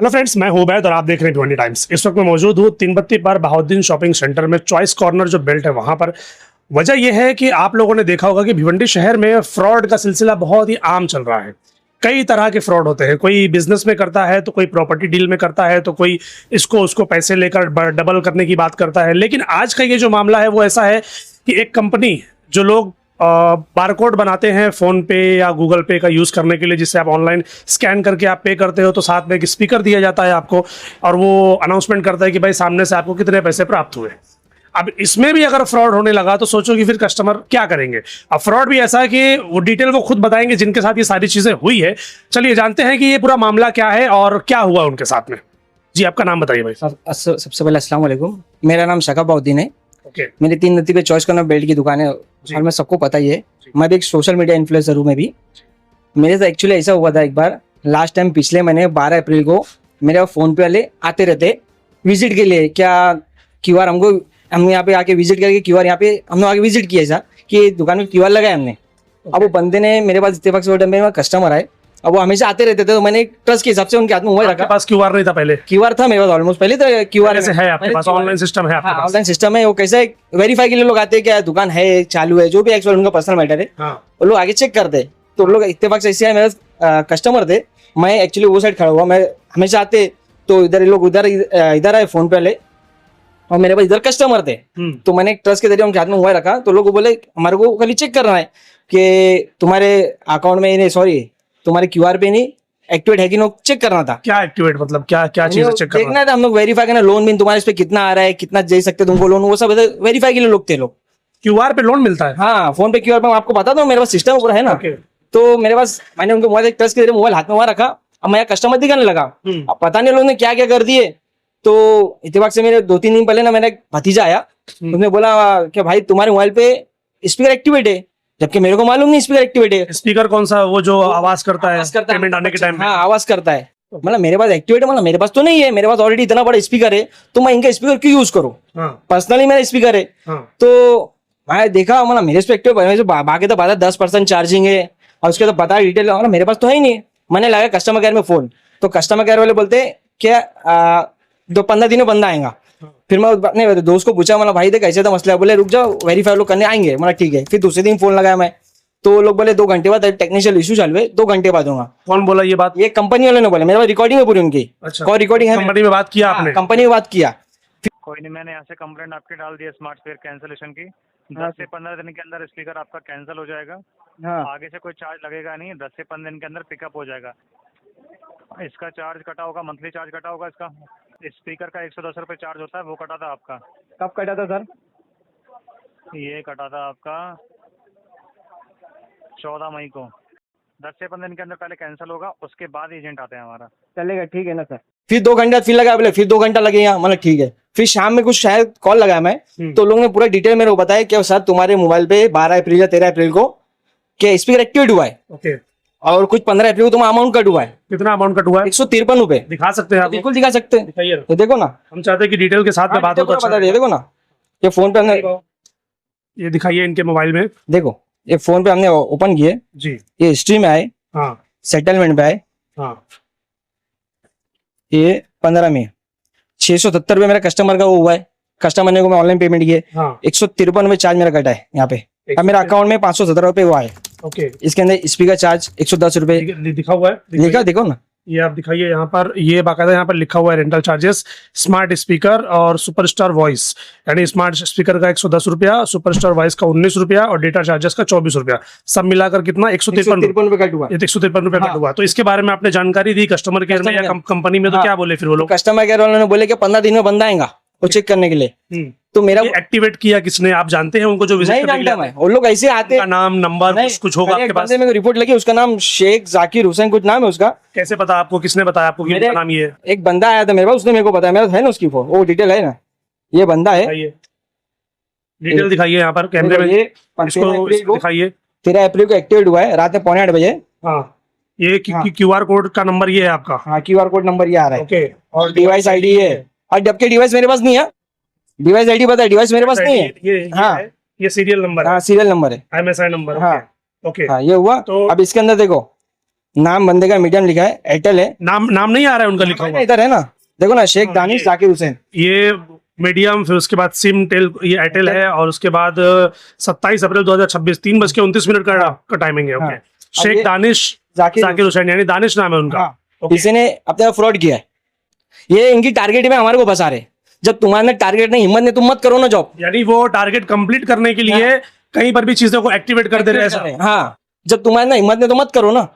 Hello friends, मैं हूं बैद और आप देख रहे हैं भिवंडी टाइम्स। इस वक्त मैं मौजूद हूं तीनबत्ती पर बहाउद्दीन शॉपिंग सेंटर में, चॉइस कॉर्नर जो बेल्ट है वहां पर। वजह यह है कि आप लोगों ने देखा होगा कि भिवंडी शहर में फ्रॉड का सिलसिला बहुत ही आम चल रहा है। कई तरह के फ्रॉड होते हैं, कोई बिजनेस में करता है तो कोई प्रॉपर्टी डील में करता है तो कोई इसको उसको पैसे लेकर डबल करने की बात करता है। लेकिन आज का ये जो मामला है वो ऐसा है कि एक कंपनी, जो लोग बारकोड बनाते हैं फोन पे या गूगल पे का यूज़ करने के लिए, जिससे आप ऑनलाइन स्कैन करके आप पे करते हो, तो साथ में एक स्पीकर दिया जाता है आपको और वो अनाउंसमेंट करता है कि भाई सामने से आपको कितने पैसे प्राप्त हुए। अब इसमें भी अगर फ्रॉड होने लगा तो सोचो कि फिर कस्टमर क्या करेंगे। अब फ्रॉड भी ऐसा है कि वो डिटेल वो खुद बताएंगे जिनके साथ ये सारी चीज़ें हुई है। चलिए जानते हैं कि ये पूरा मामला क्या है और क्या हुआ उनके साथ में। जी, आपका नाम बताइए भाई। सबसे पहले अस्सलाम वालेकुम, मेरा नाम शका बहाउद्दीन है। ओके। मेरी तीन नदी पे चॉइस कॉर्नर बेल्ट की दुकान है और मैं सबको पता ही है। मैं भी एक सोशल मीडिया इन्फ्लुएंसर हूँ। मैं भी, मेरे साथ एक्चुअली ऐसा हुआ था एक बार लास्ट टाइम, पिछले महीने 12 अप्रैल को मेरे फोन पे वाले आते रहते विजिट के लिए। क्या क्यूआर हम यहाँ पे आके विजिट करके क्यूआर यहाँ पे हमने आके विजिट किया ऐसा कि दुकान में क्यूआर लगाया हमने। अब वो बंदे ने मेरे पास इत्तेफाक से मेरे कस्टमर आए, अब वो हमेशा आते रहते थे, तो मैंने ट्रस्ट के हिसाब से उनके हाथ में मोबाइल रखा। पास क्यूआर नहीं था पहले? क्यूआर था मेरे पास ऑलमोस्ट पहले, तो क्यूआर है आपके पास? ऑनलाइन सिस्टम है आपके पास? ऑनलाइन सिस्टम है। वो कैसे वेरीफाई के लिए लोग आते हैं, क्या दुकान है, चालू है, जो भी एक्चुअल उनका पर्सनल मैटर है। वो लोग आगे चेक करते। तो लोग इत्तेफाक से ऐसे आए, मेरे कस्टमर थे, मैं एक्चुअली वो साइड खड़ा हुआ, मैं हमेशा आते तो इधर लोग इधर आए फोन पे वाले और मेरे पास इधर कस्टमर थे। तो मैंने ट्रस्ट के जरिए उनके हाथ में मोबाइल रखा। तो लोग बोले हमारे को खाली चेक करना है कि तुम्हारे अकाउंट में, सॉरी तुम्हारे क्यूआर पे नहीं एक्टिवेट है कि नो, चेक करना था। क्या एक्टिवेट मतलब क्या चीज चेक करना देखना था हम लोग, वेरीफाई करना, लोन भी तुम्हारे इस पे कितना आ रहा है, कितना दे सकते तुमको लोन, वो सब वेरीफाई के लिए लोग थे लोग। क्यूआर पे लोन मिलता है? हाँ, फोन पे क्यूआर पे आपको बता दो, मेरे पास सिस्टम ऊपर है ना। तो मेरे पास, मैंने उनको मोबाइल ट्रस्ट के जरिए मोबाइल हाथ में वहां रखा। अब मैं कस्टमर दिखाने लगा, अब पता नहीं लोगों ने क्या क्या कर दिए। तो इत्तेफाक से मेरे 2-3 दिन पहले ना मेरा एक भतीजा आया, उसने बोला कि भाई तुम्हारे मोबाइल पे स्पीकर एक्टिवेट है, जबकि मेरे को मालूम नहीं स्पीकर एक्टिवेट है। स्पीकर कौन सा? वो जो आवाज करता है पेमेंट आने के टाइम? हाँ, आवाज करता है। मतलब मेरे पास एक्टिवेट है, मतलब मेरे पास तो नहीं है, मेरे पास ऑलरेडी इतना बड़ा स्पीकर है, तो मैं इनका स्पीकर क्यों यूज करूँ? पर्सनली मेरा स्पीकर है। तो मैं देखा, मतलब मेरे पे एक्टिव बाकी तो पता 10% चार्जिंग है और उसके तो पता डिटेल, मेरे पास तो है ही नहीं। मैंने लगा कस्टमर केयर में फोन, तो कस्टमर केयर वाले बोलते क्या 15 दिन में बंदा आएगा। फिर मैं अपने दोस्त को पूछा, मतलब भाई देख कैसे था मसला, बोले रुक जाओ वेरीफाई लोग करने आएंगे। मतलब ठीक है। फिर दूसरे दिन फोन लगाया मैं, तो लोग बोले 2 घंटे बाद टेक्निकल इशू चालू है, 2 घंटे बाद दूंगा। कौन बोला ये बात? ये कंपनी वाले ने बोला, मेरे पास रिकॉर्डिंग है पूरी उनकी। अच्छा, कॉल रिकॉर्डिंग है। कंपनी में बात किया आपने? कंपनी में बात किया। कोई नहीं, मैंने यहाँ से कंप्लेंट आपकी डाल दी है स्मार्ट स्पीकर कैंसिलेशन की। 10 से 15 दिन के अंदर स्पीकर आपका कैंसिल हो जाएगा। आगे से कोई चार्ज लगेगा नहीं, 10 से 15 दिन के अंदर पिकअप हो जाएगा। इसका चार्ज कटा होगा, मंथली चार्ज कटा होगा इसका। स्पीकर का 110 रुपये चार्ज होता है, वो कटा था आपका। कब कटा था सर? ये कटा था आपका 14 मई को। 10 से 15 दिन के अंदर पहले कैंसिल होगा, उसके बाद एजेंट आते हैं हमारा। चलेगा, ठीक है ना सर। फिर 2 घंटा फिर लगा, बोले फिर 2 घंटा लगेगा। मतलब ठीक है। फिर शाम में कुछ शायद कॉल लगाया मैं, तो लोगों ने पूरा डिटेल मेरे को बताया कि सर तुम्हारे मोबाइल पे 12 अप्रैल या 13 अप्रैल को क्या स्पीकर एक्टिवेट हुआ है। ओके। और कुछ 15 अप्रैल को तुम्हारा अमाउंट कट हुआ है। कितना अमाउंट कट हुआ है? 153 रुपए। दिखा सकते हैं आप? बिल्कुल दिखा सकते हैं। दिखाइए। तो देखो ना, हम चाहते हैं कि डिटेल के साथ में बात हो तो अच्छा। देखो ना, ये फोन पे हमने, ये दिखाइए इनके मोबाइल में। देखो ये फोन पे हमने ओपन किए जी, ये हिस्ट्री में आए, हाँ, सेटलमेंट पे आए, हाँ, ये 15 में 670 रुपये मेरा कस्टमर का वो हुआ है। कस्टमर ने को मैं ऑनलाइन पेमेंट किए, 153 में चार्ज मेरा कटा है यहाँ पे। अब मेरा अकाउंट में 517 रुपये हुआ है। ओके। इसके अंदर स्पीकर चार्ज 110 रुपये लिखा हुआ है। लिखा, देखो ना, ये आप दिखाइए यहाँ पर, ये बाकायदा यहाँ पर लिखा हुआ है रेंटल चार्जेस, स्मार्ट स्पीकर और सुपरस्टार वॉइस। यानी स्मार्ट स्पीकर का 110 रुपया, सुपरस्टार वॉइस का 19 रुपया और डेटा चार्जेस का 24 रुपया। सब मिलाकर कितना? 153 रुपये कट हुआ। 153 रुपया कट हुआ। तो इसके बारे में आपने जानकारी दी कस्टमर केयर में या कंपनी में? तो क्या बोले फिर वो लोग? कस्टमर केयर वालों ने बोले कि 15 दिन में बंदा आएगा वो चेक करने के लिए। तो मेरा एक्टिवेट किया किसने? आप जानते हैं उनको जो विजिट नहीं जानता मैं, वो लोग ऐसे आते हैं। नाम नंबर कुछ होगा आपके पास? मेरे को रिपोर्ट लगी, उसका नाम शेख जाकिर हुसैन कुछ नाम है उसका। कैसे पता आपको? किसने बताया आपको कि उनका नाम ये है? एक बंदा आया था मेरे पास, उसने मेरे को बताया। मेरे पास है ना उसकी वो डिटेल है ना, ये बंदा है। डिटेल दिखाइए यहाँ पर कैमरे में, दिखाइए। 13 अप्रैल को एक्टिवेट हुआ है रात में 7:45 बजे। हाँ, ये क्यूआर कोड का नंबर ये है आपका? हाँ, क्यूआर कोड नंबर ये आ रहा है। ओके। और डिवाइस आईडी है, और जबकि डिवाइस मेरे पास नहीं है। डिवाइस आईडी पता है, डिवाइस मेरे पास नहीं है। ये सीरियल नंबर? हाँ, सीरियल नंबर है, MSI नंबर। हाँ, ओके। हाँ, ये हुआ। तो अब इसके अंदर देखो, नाम बंदे का मीडियम लिखा है, एयरटेल है। नाम नाम नहीं आ रहा है उनका लिखा हुआ। इधर है ना, देखो ना, शेख दानिश जाकिर हुसैन। ये मीडियम, फिर उसके बाद सिम टेल, ये एयरटेल है, और उसके बाद 27 अप्रैल 2026 3:29 का टाइमिंग है। ओके, शेख दानिश जाकिर हुसैन, यानी दानिश नाम है उनका। किसी ने अपने फ्रॉड किया है, ये इनकी टारगेट में हमारे को फंसा रहे। जब तुम्हारे टारगेट नहीं, हिम्मत नहीं, तुम मत करो ना जॉब। यानी वो टारगेट कंप्लीट करने के लिए कहीं पर भी चीजों को एक्टिवेट कर दे रहे हैं ऐसा। हाँ, जब तुम्हारे ना हिम्मत नहीं तो मत करो ना।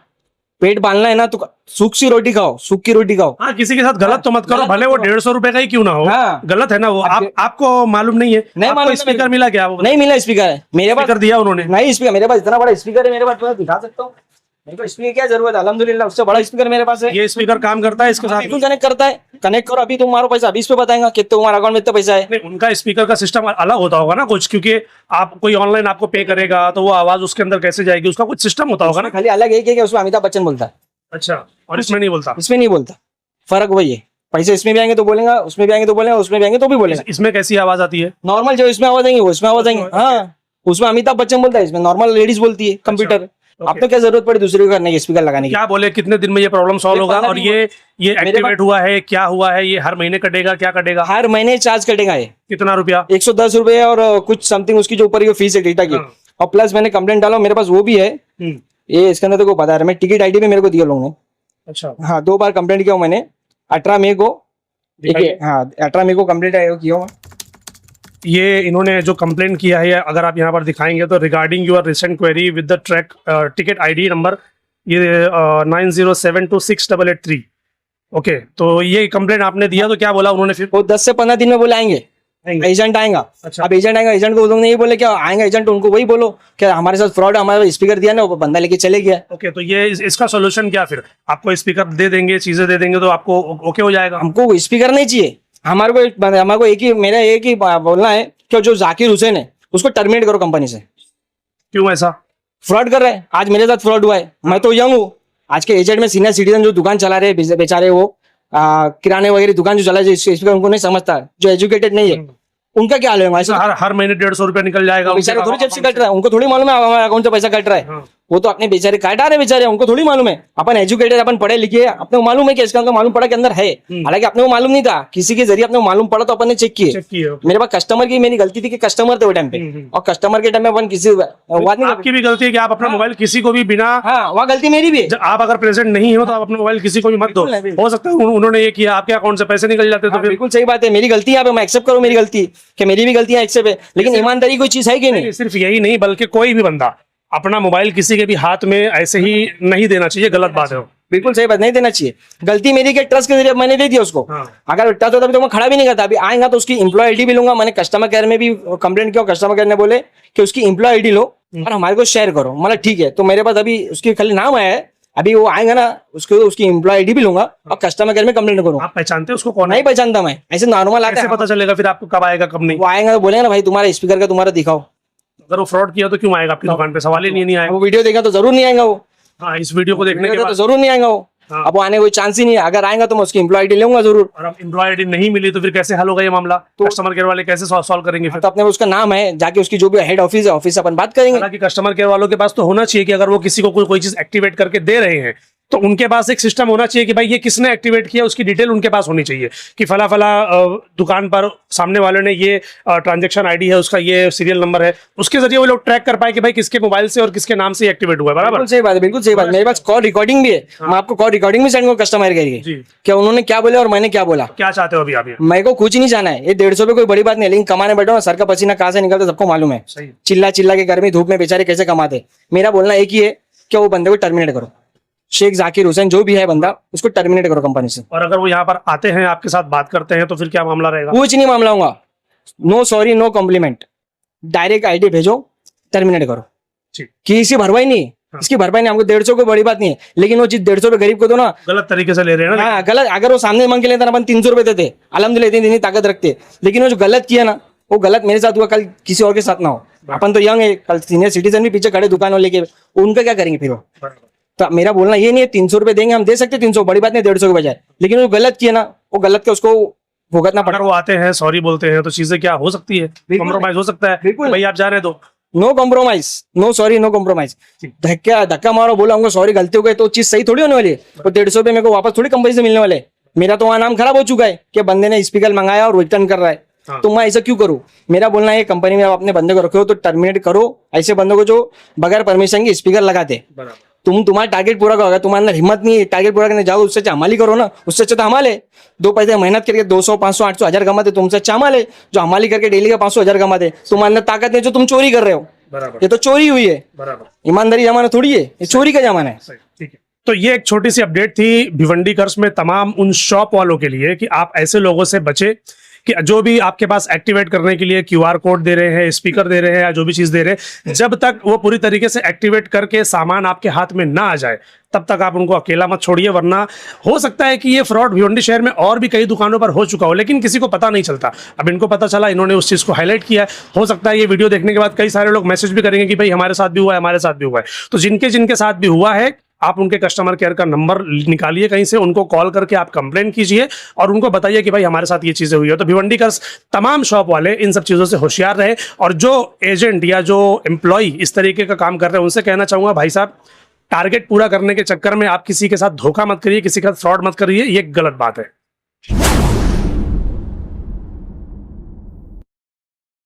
पेट पालना है ना तो सूख सी रोटी खाओ, सूख की रोटी खाओ। हाँ, किसी के साथ गलत तो मत करो, भले वो 150 रुपए का ही क्यों ना हो। हाँ। गलत है ना वो। आपको मालूम नहीं है? नहीं आपको मालूम। स्पीकर मिला क्या? वो नहीं मिला स्पीकर है मेरे पास। कर दिया उन्होंने? नहीं स्पीकर मेरे पास, इतना बड़ा स्पीकर है मेरे पास, मैं दिखा सकता हूँ। मेरे को स्पीकर क्या जरूरत है, अल्हम्दुलिल्लाह उससे बड़ा स्पीकर मेरे पास है। ये स्पीकर काम करता है इसके साथ? बिल्कुल कनेक्ट करता है। कनेक्ट करो, अभी तुम्हारा पैसा अभी इस पे बताएगा कि तुम्हारा अकाउंट में इतना पैसा है। नहीं, उनका स्पीकर का सिस्टम अलग होता होगा ना कुछ, क्योंकि आप कोई ऑनलाइन आपको पे करेगा तो वो आवाज उसके अंदर कैसे जाएगी, उसका कुछ सिस्टम होता होगा ना। खाली अलग एक है कि उसमें अमिताभ बच्चन बोलता है। अच्छा, और इसमें नहीं बोलता? इसमें नहीं बोलता, फर्क वही है। पैसे इसमें भी आएंगे तो बोलेगा, उसमें भी आएंगे तो बोलेगा, उसमें भी आएंगे तो भी बोलेगा। इसमें कैसी आवाज आती है? नॉर्मल जो इसमें आवाज आएंगे वो इसमें आवाज आएंगे। हाँ, उसमें अमिताभ बच्चन बोलता है, इसमें नॉर्मल लेडीज बोलती है। कंप्यूटर अब तो क्या जरूरत पड़ी दूसरे को करने की, स्पीकर लगाने की। क्या बोले कितने दिन में ये प्रॉब्लम सॉल्व होगा? और ये एक्टिवेट हुआ है, क्या हुआ है? ये हर महीने कटेगा, क्या कटेगा? हर महीने चार्ज कटेगा ये। कितना रुपया? 110 रुपए और कुछ समथिंग उसकी जो ऊपर की फीस है डेटा की। और प्लस मैंने कंप्लेंट डाला, मेरे पास वो भी है। ये इसके अंदर तो बता रहा, मैं टिकट आईडी भी मेरे को दिया लोगों ने। अच्छा, हाँ, 2 बार कंप्लेंट किया मैंने। 18 मई को, हाँ 18 मई को कंप्लेंट किया हुआ। ये इन्होंने जो कंप्लेंट किया है, अगर आप यहाँ पर दिखाएंगे तो regarding your recent query with the track ticket ID number, ये 90726883। ओके, तो ये कंप्लेंट आपने दिया, तो क्या बोला उन्होंने फिर? वो 10 से 15 दिन में बोले आएंगे, एजेंट आएगा। अच्छा। अब एजेंट आएगा, एजेंट को लोग नहीं बोले क्या आएगा एजेंट, उनको वही बोलो क्या हमारे साथ फ्रॉड, हमारा स्पीकर दिया ना, वो बंदा लेके चले गया। ओके, तो ये इसका सोल्यूशन क्या फिर? आपको स्पीकर दे देंगे, चीजें दे देंगे तो आपको ओके हो जाएगा? हमको स्पीकर नहीं चाहिए, हमारे को एक ही, मेरा एक ही बोलना है कि जो जाकिर हुसैन है उसको टर्मिनेट करो कंपनी से। क्यों ऐसा? फ्रॉड कर रहे हैं, आज मेरे साथ फ्रॉड हुआ है। मैं तो यंग हूँ, आज के एजेंट में सीनियर सिटीजन जो दुकान चला रहे हैं बेचारे, वो किराने वगैरह दुकान जो चला रहे स्पीकर उनको नहीं समझता, जो एजुकेटेड नहीं है उनका क्या हाल होगा? हर महीने 150 रुपया निकल जाएगा। बेचारे थोड़ी जेब से कट रहा है, उनको थोड़ी मालूम है हमारे अकाउंट से पैसा कट रहा है। वो तो अपने बेचारे काट आ रहे बेचारे, उनको थोड़ी मालूम है। अपन एजुकेटेड, अपन पढ़े लिखे, अपने को मालूम है कि इसका मालूम पड़ा के अंदर है। हालांकि अपने को मालूम नहीं था, किसी के जरिए अपने को मालूम पड़ा तो अपन ने चेक किए। मेरे पास कस्टमर की मेरी गलती थी कि कस्टमर थे वो टाइम पे, और कस्टमर के टाइम में अपन किसी बात नहीं। आपकी भी गलती है कि आप अपना मोबाइल किसी को भी बिना, हाँ वहाँ गलती मेरी भी है। आप अगर प्रेजेंट नहीं हो तो आप अपना मोबाइल किसी को भी मत दो। हो सकता है उन्होंने ये किया, आपके अकाउंट से पैसे निकल जाते तो फिर। बिल्कुल सही बात है, मेरी गलती है, मैं एक्सेप्ट करूँ मेरी गलती, कि मेरी भी गलतियां एक्सेप्ट है, लेकिन ईमानदारी कोई चीज है कि नहीं? सिर्फ यही नहीं, बल्कि कोई भी बंदा अपना मोबाइल किसी के भी हाथ में ऐसे ही नहीं देना चाहिए, गलत बात है। बिल्कुल सही बात, नहीं देना चाहिए। गलती मेरी के ट्रस्ट के जरिए मैंने दे दिया उसको। अगर ट्रस्ट होता तो मैं खड़ा भी नहीं करता। अभी आएगा तो उसकी एम्प्लॉय आईडी भी लूंगा, मैंने कस्टमर केयर में भी कंप्लेंट किया, कस्टमर केयर ने बोले कि उसकी एम्प्लॉय आईडी लो और हमारे को शेयर करो। मतलब ठीक है, तो मेरे पास अभी उसकी खाली नाम आया है, अभी वो आएगा ना उसकी एम्प्लॉय आईडी भी लूंगा और कस्टमर केयर में कंप्लेंट करूंगा। आप पहचानते हैं उसको? कौन है? नहीं पहचानता मैं, ऐसे नॉर्मल आता कैसे है। पता चलेगा फिर आपको कब आएगा कब नहीं? वो आएगा तो बोलेगा ना भाई तुम्हारा स्पीकर का तुम्हारा दिखाओ। अगर वो फ्रॉड किया तो क्यों आएगा आपकी दुकान पे? सवाल ही नहीं आएगा। वो वीडियो देखा तो जरूर नहीं आएगा वो। हाँ, इस वीडियो को देखने के तो बाद जरूर नहीं आएगा वो। अब वो आने कोई चांस ही नहीं है। अगर आएगा तो मैं उसकी एम्प्लॉय आईडी लूंगा जरूर। और अब एम्प्लॉय आईडी नहीं मिली तो फिर कैसे हल होगा ये मामला? तो कस्टमर केयर वाले कैसे सॉल्व करेंगे फिर? तो अपने उसका नाम है, जाके उसकी जो भी हेड ऑफिस है, ऑफिस से अपन बात करेंगे। हालांकि कस्टमर केयर वालों के पास तो होना चाहिए कि अगर वो किसी को कोई चीज एक्टिवेट करके दे रहे हैं तो उनके पास एक सिस्टम होना चाहिए कि भाई ये किसने एक्टिवेट किया, उसकी डिटेल उनके पास होनी चाहिए कि फला फला दुकान पर सामने वाले ने ये ट्रांजैक्शन आईडी है, उसका ये सीरियल नंबर है, उसके जरिए वो लोग ट्रैक कर पाए कि भाई किसके मोबाइल से और किसके नाम से एक्टिवेट हुआ है। बराबर, बिल्कुल सही बात है, बिल्कुल सही बात। मेरे पास कॉल रिकॉर्डिंग भी है, मैं आपको कॉल रिकॉर्डिंग भी सेंड करूँ कस्टमर केयर की, क्या उन्होंने क्या बोला और मैंने क्या बोला। क्या चाहते हो अभी आप? मेरे को कुछ नहीं जाना है, ये 150 रुपए कोई बड़ी बात नहीं है, लेकिन कमाने बैठो ना, सर का पसीना कहाँ से निकलता सबको मालूम है। चिल्ला चिल्ला के गर्मी धूप में बेचारे कैसे कमाते। मेरा बोलना एक ही है कि वो बंदे को टर्मिनेट करो, शेख जाकिर हुसैन जो भी है बंदा, उसको टर्मिनेट करो कंपनी से। और अगर वो यहाँ पर आते हैं, आपके साथ बात करते हैं, तो फिर क्या मामला रहेगा? कुछ नहीं मामला होगा, no sorry no compliment, direct ID भेजो, टर्मिनेट करो। कि इसकी भरपाई नहीं, इसकी भरपाई नहीं, हमको 150 को बड़ी बात नहीं है, लेकिन वो चीज 150 रुपए गरीब को दो ना, गलत तरीके से ले रहे हैं ना। हाँ गलत, अगर वो सामने मांग के लेता ना अपन 300 रुपए देते, अलहमदुलिल्लाह इतनी ताकत रखते, लेकिन वो जो गलत किया ना, वो गलत मेरे साथ हुआ, कल किसी और के साथ ना हो। अपन तो यंग है, कल सीनियर सिटीजन भी पीछे खड़े दुकान वाले के, उनका क्या करेंगे फिर वो? तो मेरा बोलना ये नहीं है 300 रुपए देंगे, हम दे सकते 300, बड़ी बात नहीं 150 के बजाय, लेकिन वो गलत किया ना, वो गलत के उसको भुगतना पड़ा। अगर वो आते हैं, सॉरी बोलते हैं, तो चीजें क्या हो सकती है, कॉम्प्रोमाइज हो सकता है। भाई आप जा रहे दो, no compromise, no sorry no compromise. धक्का मारो, बोला हमको सॉरी गलती हो गई तो चीज सही थोड़ी होने वाली है। तो 150 रुपये मेरे को वापस थोड़ी कंपनी से मिलने वाले। मेरा तो वहाँ नाम खराब हो चुका है कि बंदे ने स्पीकर मंगाया और रिटर्न कर रहा है। तो मैं ऐसा क्यों करूं? मेरा बोलना है कंपनी में आप अपने बंदे को रखे हो तो टर्मिनेट करो ऐसे बंदों को जो बगैर परमिशन के स्पीकर लगाते। तुम्हारा टारगेट पूरा करोगे, तुम्हारे अंदर हिम्मत नहीं है टारगेट पूरा करने जाओ, उससे अच्छा हमाली करो ना। उससे अच्छा तो हमाले 2 पैसे मेहनत करके 200 500 800 1000 कमाते, तुमसे अच्छा हमाले जो हमाली करके डेली का 500 1000 कमाते। तुम्हारे अंदर ताकत नहीं जो तुम चोरी कर रहे हो। ये तो चोरी हुई है। ईमानदारी जमाना थोड़ी है, ये चोरी का जमाना है। ठीक है, तो ये एक छोटी सी अपडेट थी भिवंडी कर्स में तमाम उन शॉप वालों के लिए कि आप ऐसे लोगों से बचे कि जो भी आपके पास एक्टिवेट करने के लिए QR कोड दे रहे हैं, स्पीकर दे रहे हैं या जो भी चीज दे रहे हैं, जब तक वो पूरी तरीके से एक्टिवेट करके सामान आपके हाथ में ना आ जाए तब तक आप उनको अकेला मत छोड़िए। वरना हो सकता है कि ये फ्रॉड भिवंडी शहर में और भी कई दुकानों पर हो चुका हो, लेकिन किसी को पता नहीं चलता। अब इनको पता चला, इन्होंने उस चीज को हाईलाइट किया। हो सकता है ये वीडियो देखने के बाद कई सारे लोग मैसेज भी करेंगे कि भाई हमारे साथ भी हुआ है, हमारे साथ भी हुआ है। तो जिनके साथ भी हुआ है, आप उनके कस्टमर केयर का नंबर निकालिए कहीं से, उनको कॉल करके आप कंप्लेन कीजिए और उनको बताइए कि भाई हमारे साथ ये चीजें हुई है। तो भिवंडी कर्स तमाम शॉप वाले इन सब चीजों से होशियार रहे, और जो एजेंट या जो एम्प्लॉय इस तरीके का काम कर रहे हैं उनसे कहना चाहूंगा, भाई साहब टारगेट पूरा करने के चक्कर में आप किसी के साथ धोखा मत करिए, किसी के साथ फ्रॉड मत करिए, ये गलत बात है।